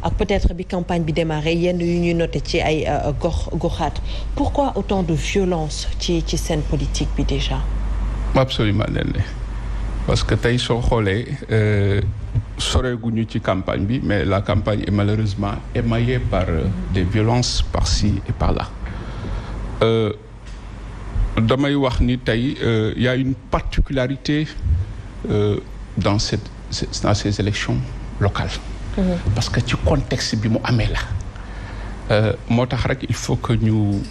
ak peut-être bi campagne bi démarré yenn yu ñuy noté ci ay goxaat pourquoi autant de violence ci scène politique bi déjà. Absolument Néné parce que tey soo xoolee soreeguñu ci campagne bi mais la campagne est malheureusement émaillée par des violences par-ci et par-là. damay wax ni tey y a une particularité dans ces élections locales. Parce que ci contexte bi mu amee la. moo tax rek il faut que ñu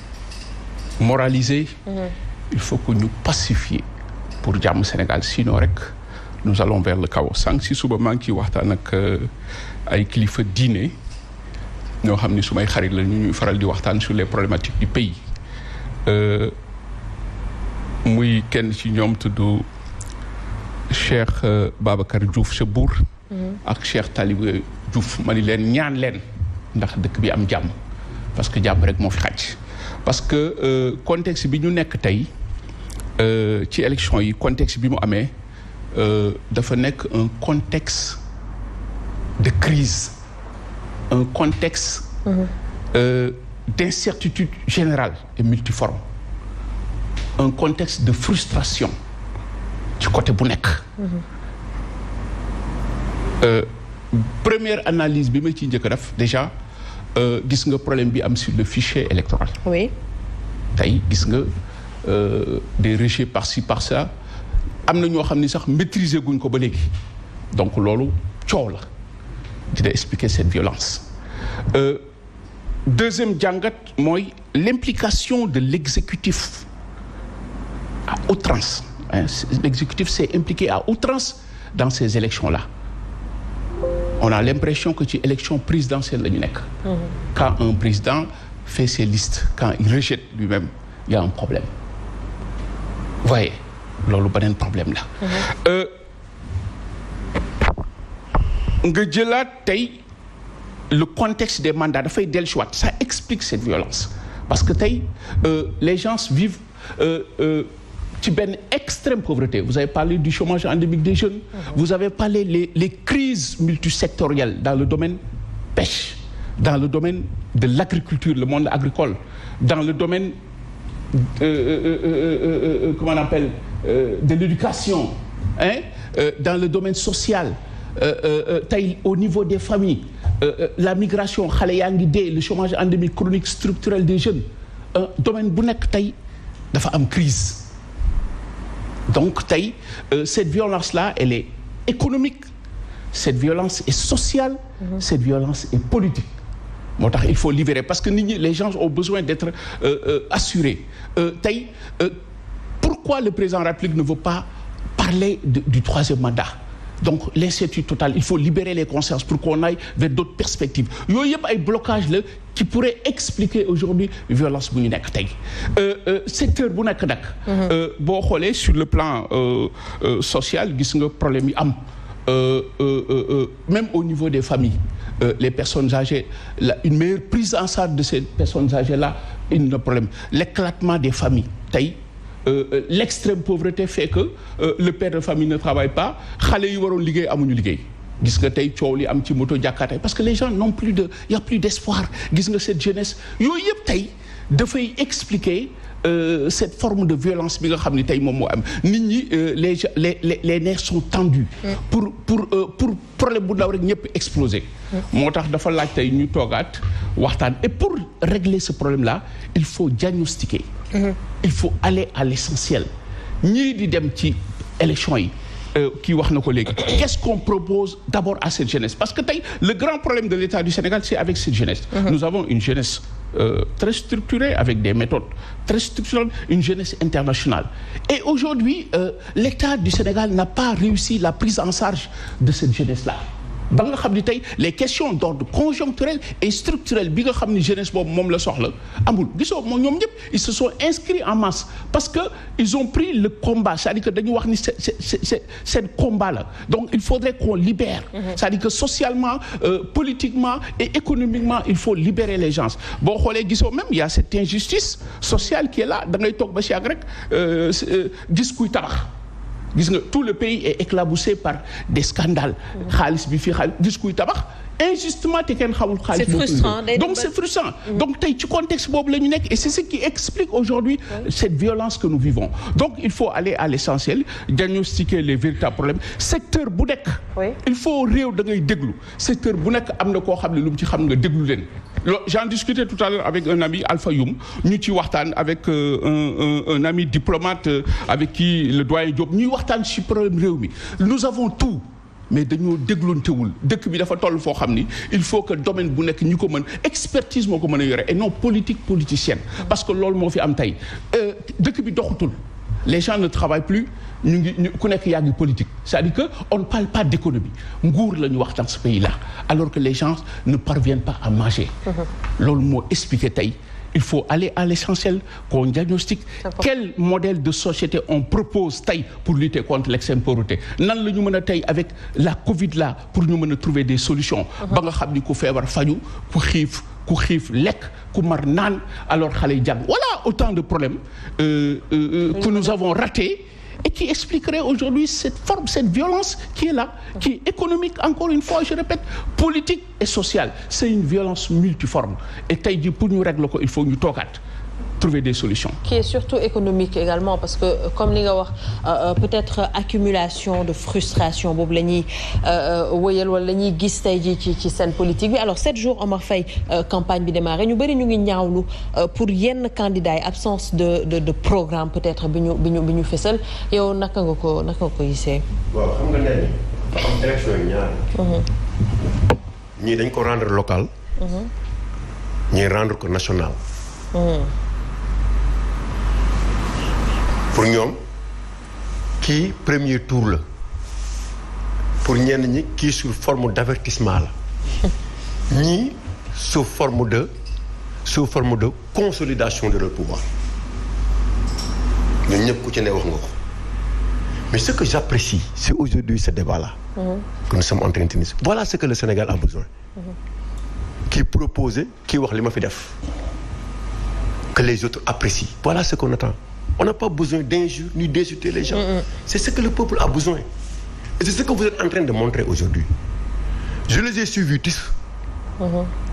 moraliser. Il faut que ñu pacifier pour jàmm Sénégal sinon rek nous allons vers le chaos sànq si suba maa ngi ciy waxtaan ak ay kilifa diine ñoo xam ni su may xarit la ñu ñuy faral di waxtaan sur les problématiques du pays. muy kenn ci ñoom tudd Cheikh Babacar Diouf sa Bour ak Cheikh Talibé Diouf ma ni leen ñaan leen ndax dëkk bi am jàmm parce que jàmm rek moo fi xaj parce que contexte bi ñu nekk tey ci élection yi contexte bi mu amee dafa nekk un contexte de crise un contexte d'incertitude générale et multiforme un contexte de frustration ci côté bu nekk. Première analyse bi ma ciy njëkk a def déjà gis nga problème bi am sur le fichier électoral. Oui. tey gis nga des rejets par-ci par-ça am na ñoo xam ni sax maîtriser guñ ko ba léegi donc loolu coow la dina expliquer cette violence. Deuxième jàngat mooy l'implication de l'exécutif à outrance. L'exécutif s'est impliqué à outrance dans ces élections-là. On a l'impression que ci élection présidentielle la ñu nekk. Quand un président fait ses listes, quand il rejette lui-même, il y a un problème. Vous voyez, loolu beneen problème la. nga jëlaat tey le contexte des mandats dafay dellusiwaat ça explique cette violence parce que tey les gens vivent ci benn extrême pauvreté. Vous avez parlé du chômage endémique des jeunes. Vous avez parlé les crises multisectorielles dans le domaine pêche, dans le domaine de l'agriculture, le monde agricole, dans le domaine comment on appelle de l'éducation, dans le domaine social, tey au niveau des familles, la migration xale yaa ngi dee, le chômage endémique chronique structurel des jeunes, domaine bu nekk tey dafa am crise. Donc tey cette violence-là elle est économique, cette violence est sociale, cette violence est politique. moo tax il faut libérer parce que nit ñi les gens ont besoin d'être assurés. Tey pourquoi le président de la République ne veut pas parler du troisième mandat? Donc l'incertitude totale, il faut libérer les consciences pour qu'on aille vers d'autres perspectives. Yooyu yëpp ay blocages la qui pourraient expliquer aujourd'hui violence bu ñu nekk tey. Secteur bu nekk nag. boo xoolee sur le plan social gis nga problème yi am même au niveau des familles. Les personnes âgées, une meilleure prise en charge de ces personnes âgées-là, il y a un problème. L'éclatement des familles. L'extrême pauvreté fait que le père de famille ne travaille pas. Xale yi waroon liggéey amuñu liggéey. Gis nga tey coow li am ci moto jàkkaatay parce que les gens n'ont plus de, il y a plus d'espoir. Gis nga cette jeunesse yooyu yëpp tey dafay expliquer cette forme de violence bi nga xam ne tey moom moo am nit ñi les nerfs sont tendus. pour problème bu ndaw rek ñëpp exploser. moo tax dafa laaj tey ñu toogaat waxtaan et pour régler ce problème-là il faut diagnostiquer. Il faut aller à l'essentiel. ñii di dem ci élection yi kii wax na ko léegi. Qu'est-ce qu'on propose d'abord à cette jeunesse? Parce que tey le grand problème de l'État du Sénégal c'est avec cette jeunesse. Nous avons une jeunesse très structurée avec des méthodes très structurelles, une jeunesse internationale. Et aujourd'hui l'État du Sénégal n'a pas réussi la prise en charge de cette jeunesse-là. ba nga xam ni tey les questions d'ordre conjoncturel et structurel bi nga xam ni jeunesse boobu moom la soxla amul gisoo moom ñoom ñëpp ils se sont inscrits en masse parce que ils ont pris le combat c'est-à-dire que dañu wax ni c'est combat là donc il faudrait qu'on libère c'est-à-dire que socialement politiquement et économiquement il faut libérer les gens boo xoolee gisoo même il y a cette injustice sociale qui est là da ngay toog ba si yàgg rek gis kuy tabax gis nga tout le pays est éclaboussé par des scandales xaalis bi fii xaalis gis kuy tabax injustement te kenn xamul xaalis. c'est frustrant donc c'est frustrant. donc tey ci contexte boobu la ñu nekk et c'est ce qui explique aujourd'hui cette violence que nous vivons donc il faut aller à l'essentiel diagnostiquer les véritables problèmes secteur bu nekk. il faut réew da ngay déglu secteur bu nekk am na koo xam ne lu mu ci xam nga déglu leen. J'en discutais tout à l'heure avec un ami Alpha Youm ñu ci waxtaan avec un ami diplomate avec qui le doyen Diop ñuy waxtaan ci problème réew mi nous avons tout mais dañoo dégloontewul dëkk bi dafa toll foo xam ni il faut que domaine bu nekk ñu ko mën expertise moo ko mën a yore et non politique politicienne parce que loolu moo fi am tey dëkk bi doxatul les gens ne travaillent plus ñu ngi ku nekk yaa ngi politique c'est-à-dire que on ne parle pas d'économie nguur la ñu wax dans ce pays-là alors que les gens ne parviennent pas à manger loolu moo expliqué tey il faut aller à l'essentiel qu'on diagnostique quel modèle de société on propose tey pour lutter contre l'extrême pauvreté nan la ñu mën a tey avec la Covid là pour ñu mën a trouver des solutions ba nga xam ni ku feebar faju ku xiif lekk ku mar naan alors xale yi jàng voilà autant de problèmes que nous avons ratés et qui expliquerait aujourd'hui cette violence qui est là, qui est économique, encore une fois, je répète, politique et sociale. C'est une violence multiforme. Et tey jii pour ñu régler ko il faut ñu toogaat trouver des solutions. Qui est surtout économique également parce que comme li nga wax peut-être accumulation de frustration boobu la ñuy wëyal wala la ñuy gis tey jii ci scène politique bi alors 7 jours Omar Faye campagne bi démarré ñu bëri ñu ngi ñaawlu pour yenn candidats yi absence de programme peut-être bi ñu fësal yow naka nga ko gisee. waaw xam nga nee dafa am élection yi ñaar. ñii dañ ko rendre local. ñii rendre ko national. pour ñoom kii premier tour la pour ñenn ñi kii sous forme d'avertissement la ñii sous forme de consolidation de leur pouvoir ñun ñëpp ku ci ne wax nga ko mais ce que j'apprécie c'est aujourd'hui ce débat-là que nous sommes en train de tenir voilà ce que le Sénégal a besoin kii proposer kii wax li ma fi def que les autres apprécient voilà ce qu'on attend. On n'a pas besoin d'injures ni d'insulter les gens. C'est ce que le peuple a besoin. Et c'est ce que vous êtes en train de montrer aujourd'hui. Je les ai suivis tous,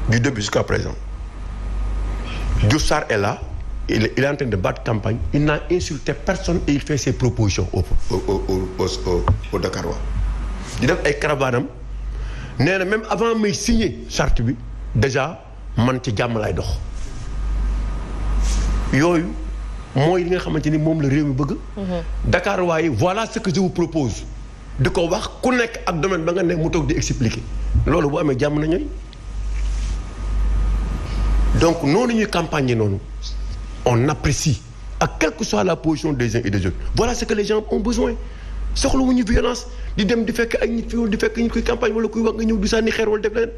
du début jusqu'à présent. Diouf Sarr est là, il est en train de battre campagne, il n'a insulté personne et il fait ses propositions au Dakarois. Il def ay caravanam nee na même avant may signer charte bi déjà man ci jàmm lay dox yooyu mooy li nga xamante ni moom la réew mi bëgg. Dakar waaye voilà ce que je vous propose. di ko wax ku nekk ak domaine ba nga ne mu toog di expliquer loolu bu amee jàmm na ñooy donc noonu ñuy campagne noonu on apprécie ak quelle que soit la position des uns et des autres voilà ce que les gens ont besoin soxlawuñu violence di dem di fekk ay nit fi di fekk ñu koy campagne wala kuy wax nga ñëw di sànni xeer wala def leen